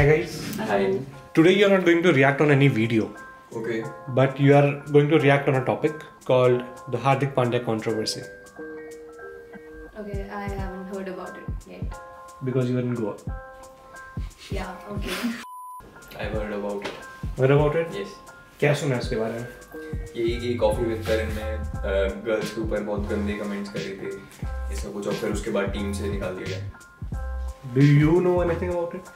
Hi guys. Hi. Today you are not going to react on any video. Okay. But you are going to react on a topic called the Hardik Pandya controversy. Okay, I haven't heard about it yet. Because you were in Goa. Yeah, okay. I've heard about it. Heard about it? Yes. क्या सुना इसके बारे में? यही कि coffee with करण में girls के ऊपर बहुत गंदे कमेंट्स करे थे, ऐसा कुछ, और फिर उसके बाद टीम से निकाल दिया गया. Do you know anything about it?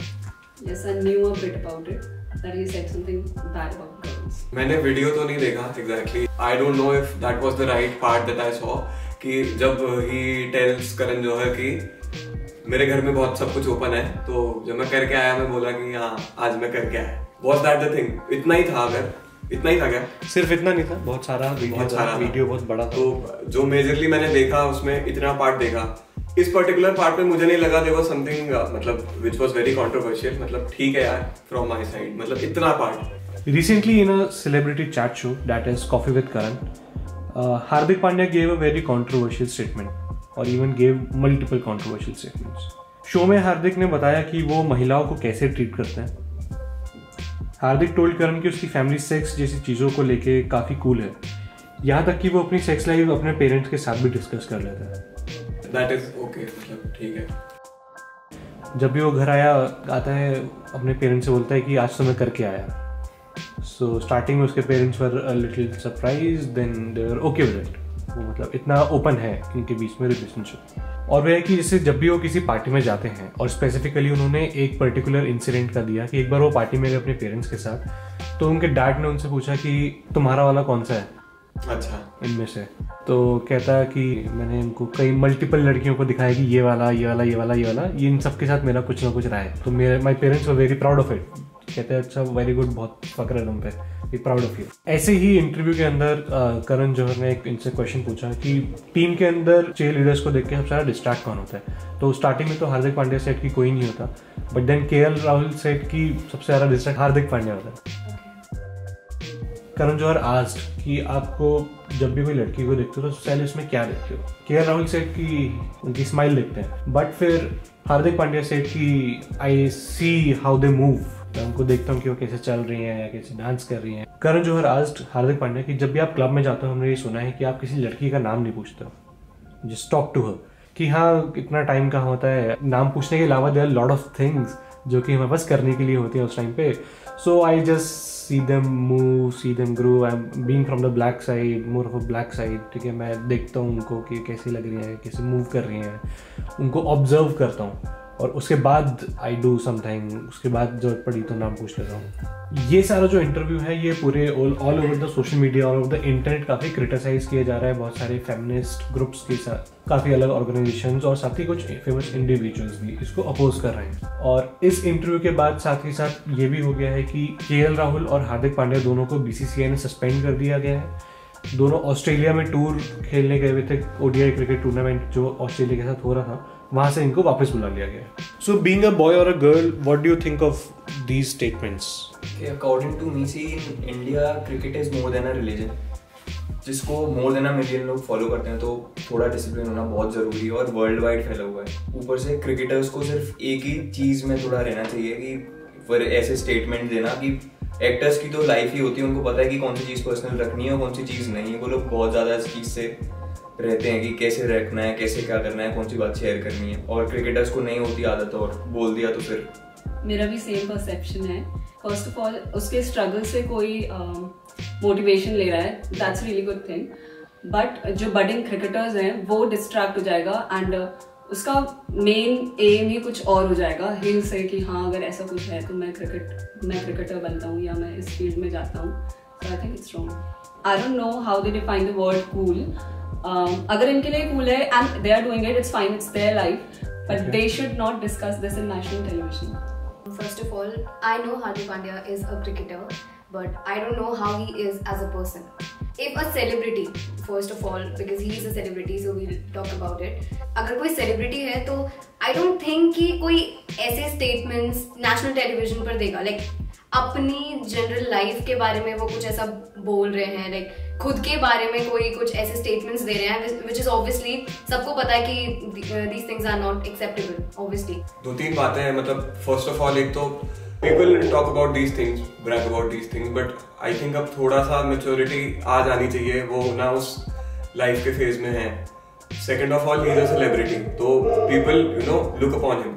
Yes, I knew a bit about it. That he said something bad about girls. मैंने वीडियो तो नहीं देखा exactly. I don't know if that was the right part that I saw. कि जब he tells Karan Johar कि मेरे घर में बहुत सब कुछ ओपन है, तो जब मैं करके आया मैं बोला कि हाँ आज मैं करके आया. Was that the thing? इतना ही था, अगर इतना ही था क्या? सिर्फ इतना नहीं था, बहुत सारा वीडियो बहुत बड़ा था. तो जो मेजरली मैंने देखा उसमें इतना पार्ट देखा. इस पर्टिकुलर पार्ट में मुझे नहीं लगा there was something मतलब which was very controversial. मतलब ठीक है यार from my side, मतलब इतना part. Recently in a celebrity chat show that is Coffee with Karan, Hardik Pandya gave a very controversial statement or even gave multiple controversial statements. Show में हार्दिक ने बताया कि वो महिलाओं को कैसे ट्रीट करते हैं. हार्दिक टोल्ड करण कि उसकी फैमिली सेक्स जैसी चीज़ों को लेके काफ़ी कूल है, यहाँ तक कि वो अपनी सेक्स लाइफ अपने पेरेंट्स के साथ भी डिस्कस कर लेता है. That is okay, मतलब ठीक है. जब भी वो घर आता है अपने पेरेंट्स से बोलता है कि आज तो मैं करके आया. सो स्टार्टिंग में उसके parents were a little surprise, then they were okay with it. वो मतलब इतना ओपन है इनके बीच में रिलेशनशिप. और वह है कि जैसे जब भी वो किसी पार्टी में जाते हैं, और स्पेसिफिकली उन्होंने एक पर्टिकुलर इंसिडेंट का दिया कि एक बार वो पार्टी में गए अपने पेरेंट्स के साथ, तो उनके डैड ने उनसे पूछा कि तुम्हारा वाला कौन सा है अच्छा इनमें से. तो कहता है कि मैंने इनको कई मल्टीपल लड़कियों को दिखाया कि ये वाला ये वाला ये वाला ये वाला, ये इन सबके साथ मेरा कुछ ना कुछ रहा है. तो मेरे my parents were very proud of it. कहते हैं अच्छा वेरी गुड, बहुत फक्र है तुम पे, वी प्राउड ऑफ यू. ऐसे ही इंटरव्यू के अंदर करण जौहर ने एक इनसे क्वेश्चन पूछा कि टीम के अंदर 6 लीडर्स को देख के सबसे ज़्यादा डिस्ट्रैक्ट कौन होता है. तो स्टार्टिंग में तो हार्दिक पांड्या सेट की कोई नहीं होता, but then KL Rahul set की सबसे ज़्यादा डिस्ट्रैक्ट हार्दिक पांड्या होता है. करण जौहर आस्क्ड कि आपको जब भी कोई लड़की को देखते हो तो पहले उसमें क्या देखते हो. KL राहुल सेट की उनकी स्माइल देखते हैं, बट फिर हार्दिक पांड्या सेट की आई सी हाउ दे मूव. मैं उनको देखता हूँ कि वो कैसे चल रही हैं या कैसे डांस कर रही हैं. करण जौहर आस्क्ड हार्दिक पांड्या कि जब भी आप क्लब में जाते हो, हमने ये सुना है कि आप किसी लड़की का नाम नहीं पूछते हो, जस्ट टॉक टू हर. कि हाँ इतना टाइम कहाँ होता है, नाम पूछने के अलावा there are lot of things जो कि हमें बस करने के लिए होती है उस टाइम पे. So I just see them move, see them grow. I'm being from the black side, more of a black side. ठीक है, मैं देखता हूँ उनको कि कैसी लग रही हैं, कैसे मूव कर रही हैं, उनको ऑब्जर्व करता हूँ, और उसके बाद आई डू समथिंग. उसके बाद जरूरत पड़ी तो नाम पूछ लेता हूँ. ये सारा जो इंटरव्यू है ये पूरे all over the social media, all over the internet काफ़ी क्रिटिसाइज किया जा रहा है. बहुत सारे फेमिनिस्ट ग्रुप्स के साथ, काफ़ी अलग ऑर्गेनाइजेशंस और साथ ही कुछ फेमस इंडिविजुअल्स भी इसको अपोज कर रहे हैं. और इस इंटरव्यू के बाद साथ ही साथ ये भी हो गया है कि KL राहुल और हार्दिक पांड्या दोनों को BCCI ने सस्पेंड कर दिया गया है. दोनों ऑस्ट्रेलिया में टूर खेलने गए हुए थे. ODI क्रिकेट टूर्नामेंट जो ऑस्ट्रेलिया के साथ हो रहा था, वहां से इनको वापस बुला लिया गया. सो बीइंग अ बॉय और a girl, what do you think of these statements? According to me, see in India cricket is more than a religion, जिसको मोर देन अ मिलियन लोग फॉलो करते हैं. तो थोड़ा डिसिप्लिन होना बहुत ज़रूरी है, और वर्ल्ड वाइड फैला हुआ है. ऊपर से क्रिकेटर्स को सिर्फ एक ही चीज़ में थोड़ा रहना चाहिए कि फिर ऐसे स्टेटमेंट देना कि एक्टर्स की तो लाइफ ही होती है, उनको पता है कि कौन सी चीज़ पर्सनल रखनी है और कौन सी चीज़ नहीं है. वो लोग बहुत ज़्यादा इस चीज़ से रहते हैं कि कैसे रखना है, कैसे क्या करना है, कौन सी बात शेयर करनी है. और क्रिकेटर्स को नहीं होती आदत, और बोल दिया तो फिर. मेरा भी सेम परसेप्शन है. फर्स्ट ऑफ ऑल उसके स्ट्रगल से कोई मोटिवेशन ले रहा है, that's really good thing. But जो बडिंग क्रिकेटर्स हैं वो डिस्ट्रैक्ट हो जाएगा, एंड उसका मेन एम ही कुछ और हो जाएगा. हिल से कि हाँ अगर ऐसा कुछ है तो मैं क्रिकेटर बनता हूँ या मैं इस फील्ड में जाता हूँ. So I think it's wrong. I don't know how they define the word cool. अगर इनके लिए कूल है and they are doing it, it's fine, it's their life, but they should not discuss this in national television. First of all, I know Hardik Pandya is a cricketer, but I don't know how he is as a person. If a celebrity, first of all, because he is a celebrity, so we'll talk about it. अगर कोई celebrity है तो I don't think कि कोई ऐसे statements national television पर देगा. Like अपनी जनरल लाइफ के बारे में वो कुछ ऐसा बोल रहे हैं, लाइक खुद के बारे में कोई कुछ ऐसे स्टेटमेंट्स दे रहे हैं, विच इज ऑब्वियसली सबको पता है कि these things are not acceptable. Obviously 2-3 बातें हैं. मतलब फर्स्ट ऑफ ऑल, एक तो People talk about these things, brag about these things, but I think अब थोड़ा सा maturity आ जानी चाहिए, वो ना उस life के phase में है. Second of all, he is a celebrity, तो people look upon him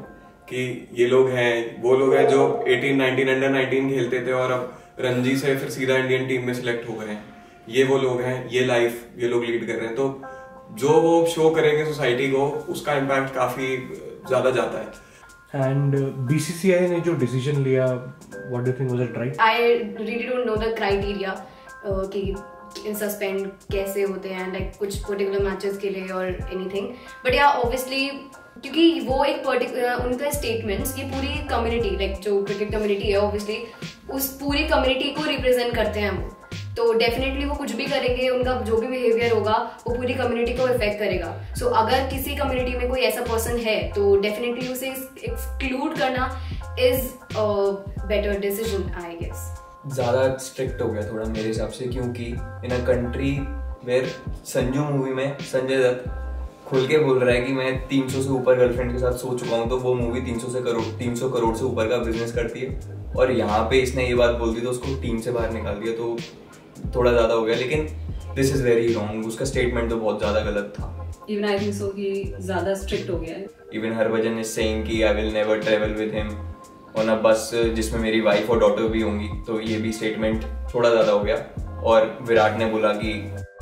कि ये लोग हैं, वो लोग हैं जो 18, 19, under 19 खेलते थे और अब रणजी से फिर सीधा इंडियन टीम में सिलेक्ट हो गए हैं. ये वो लोग हैं, ये लाइफ ये लोग लीड कर रहे हैं, तो जो वो शो करेंगे सोसाइटी को, उसका इम्पैक्ट काफी ज्यादा जाता है. And BCCI ने जो डिसीजन लिया, what do you think, was it right? I really don't know the criteria कि सस्पेंड कैसे होते हैं, like कुछ पर्टिकुलर मैचेस के लिए और एनीथिंग, बट या ऑब्वियसली क्योंकि वो एक पर्टिकुलर उनका स्टेटमेंट्स ये पूरी कम्युनिटी, लाइक जो क्रिकेट कम्युनिटी है ऑब्वियसली उस पूरी कम्युनिटी को रिप्रेजेंट करते हैं वो, तो डेफिनेटली वो कुछ भी करेंगे, उनका जो भी बिहेवियर होगा वो पूरी कम्युनिटी को इफेक्ट करेगा. सो अगर किसी कम्युनिटी में कोई ऐसा पर्सन है तो डेफिनेटली उसे एक्सक्लूड करना is a better decision I guess. ज़्यादा स्ट्रिक्ट हो गया थोड़ा मेरे हिसाब से, क्योंकि in a country where Sanju movie में संजय दत्त खुल के बोल रहा है कि मैं 300 से ऊपर गर्लफ्रेंड के साथ सो चुका हूँ, तो वो मूवी 300 करोड़ से ऊपर का बिजनेस करती है, और यहाँ पे इसने ये बात बोल दी तो उसको टीम से बाहर निकाल दिया, तो थोड़ा ज़्यादा हो गया. लेकिन दिस इज़ वेरी रॉन्ग, उसका स्टेटमेंट तो बहुत ज़्यादा गलत था. Even I think so कि ज़्यादा स्ट्रिक्ट हो गया है. Even हरभजन इज सेइंग कि I will never travel with him on a बस जिसमें मेरी वाइफ और डॉटर भी होंगी, तो ये भी स्टेटमेंट थोड़ा ज़्यादा हो गया. और विराट ने बोला कि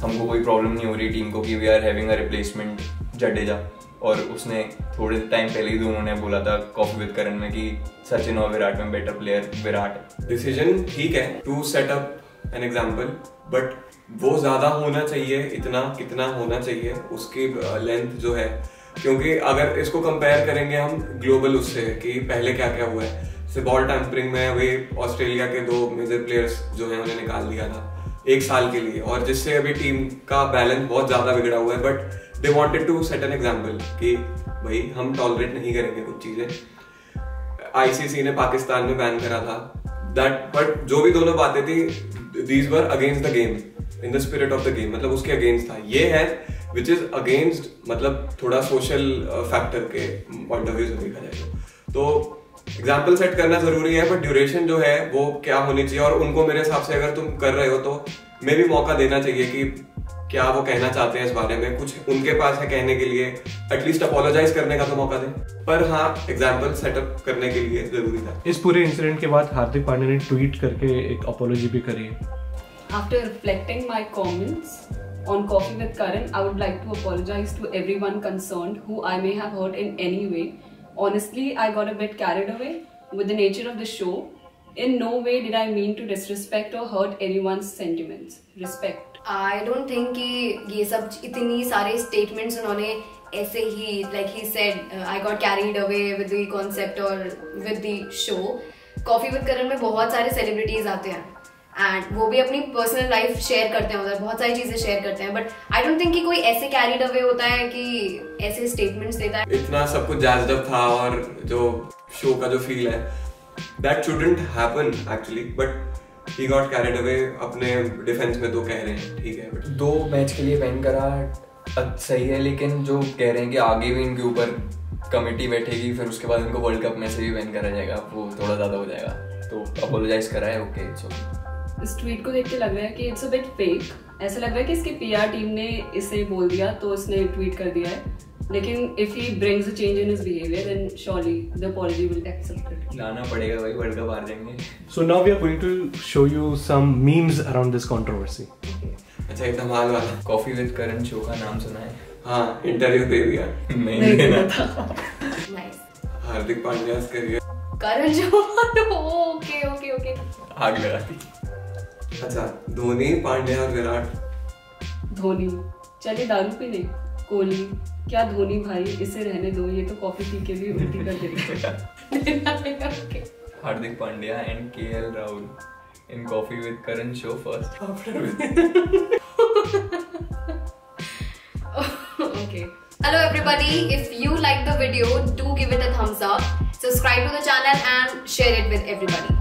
हमको कोई प्रॉब्लम नहीं हो रही टीम को कि we are having a replacement Jadeja, और उसने थोड़े टाइम पहले ही दोनों ने बोला था कॉफी विद करण में कि सचिन और विराट में बेटर प्लेयर विराट. डिसीजन ठीक है to set up an example, but वो ज्यादा होना चाहिए, इतना कितना होना चाहिए उसकी लेंथ जो है, क्योंकि अगर इसको कंपेयर करेंगे हम ग्लोबल उससे कि पहले क्या क्या हुआ है. जैसे बॉल टैम्परिंग में वे ऑस्ट्रेलिया के 2 मेजर प्लेयर्स जो हैं उन्हें निकाल दिया था 1 साल के लिए, और जिससे अभी टीम का बैलेंस बहुत ज्यादा बिगड़ा हुआ है. But they wanted to set an example कि भाई हम टॉलरेट नहीं करेंगे कुछ चीजें. आईसीसी ने पाकिस्तान में बैन करा था दैट, बट जो भी दोनों बातें थी these were against the game, in the spirit of the game, मतलब उसके अगेंस्ट था. ये है which is against, मतलब थोड़ा सोशल फैक्टर के पॉइंट ऑफ व्यू से देखा जाए तो एग्जाम्पल सेट करना जरूरी है, बट ड्यूरेशन जो है वो क्या होनी चाहिए, और उनको मेरे हिसाब से अगर तुम कर रहे हो तो मैं भी मौका देना चाहिए कि क्या वो कहना चाहते हैं इस बारे में, कुछ उनके पास है कहने के लिए, एटलीस्ट अपोलोजाइज करने का तो मौका दें. पर हाँ, एग्जाम्पल सेटअप करने के लिए जरूरी था. इस पूरे इंसिडेंट के बाद हार्दिक पांड्या ने ट्वीट करके एक अपोलॉजी भी करी है. After reflecting my comments on Coffee with Karan, I would like to apologize to everyone concerned who I may have hurt in any way. Honestly, I got a bit carried away with the nature of the show. In no way did I mean to disrespect or hurt anyone's sentiments. Respect. I don't think कि ये सब इतनी सारे statements उन्होंने ऐसे ही like he said I got carried away with the concept or with the show. Coffee with Karan में बहुत सारे celebrities आते हैं एंड वो भी अपनी पर्सनल लाइफ शेयर करते हैं, उधर बहुत सारी चीजें शेयर करते हैं, बट आई डोंट थिंक कि कोई ऐसे कैरीड अवे होता है कि ऐसे स्टेटमेंट्स देता है. इतना सब कुछ जैज्ड अप था, और जो शो का जो फील है that shouldn't happen actually, but he got carried away. अपने डिफेंस में तो कह रहे हैं ठीक है, बट 2 मैच के लिए बैन करा सही है, लेकिन जो कह रहे हैं कि आगे भी इनके ऊपर कमेटी बैठेगी फिर उसके बाद इनको वर्ल्ड कप में से भी बैन करा जाएगा, वो थोड़ा ज्यादा हो जाएगा, तो अपोलोजाइज करा है. ओके सो इस ट्वीट को देख के लग रहा है कि इट्स अ बिट फेक. ऐसा लग रहा है कि इसकी पीआर टीम ने इसे बोल दिया तो इसने ट्वीट कर दिया है, लेकिन if he brings a change in his behaviour then surely the apology will be accepted. लाना पड़ेगा भाई, वर्ल्ड कप हार जाएंगे. So now we are going to show you some memes around this controversy. अच्छा एक धमाल वाला कॉफी विद करण शो का नाम सुना है? हाँ, इंटरव्यू दे दिया. नहीं देना था. Nice. Hardik Pandya career Karan Johar. Okay okay okay. आग लगा दी. अच्छा, धोनी, पांड्या और विराट. धोनी चले दारू पीने, कोहली क्या धोनी भाई, इसे रहने दो, ये तो कॉफी पी के भी उल्टी कर देता है. Hardik Pandya and KL Rahul in Coffee with Karan show first. Okay. Hello everybody. If you like the video, do give it a thumbs up. Subscribe to the channel and share it with everybody.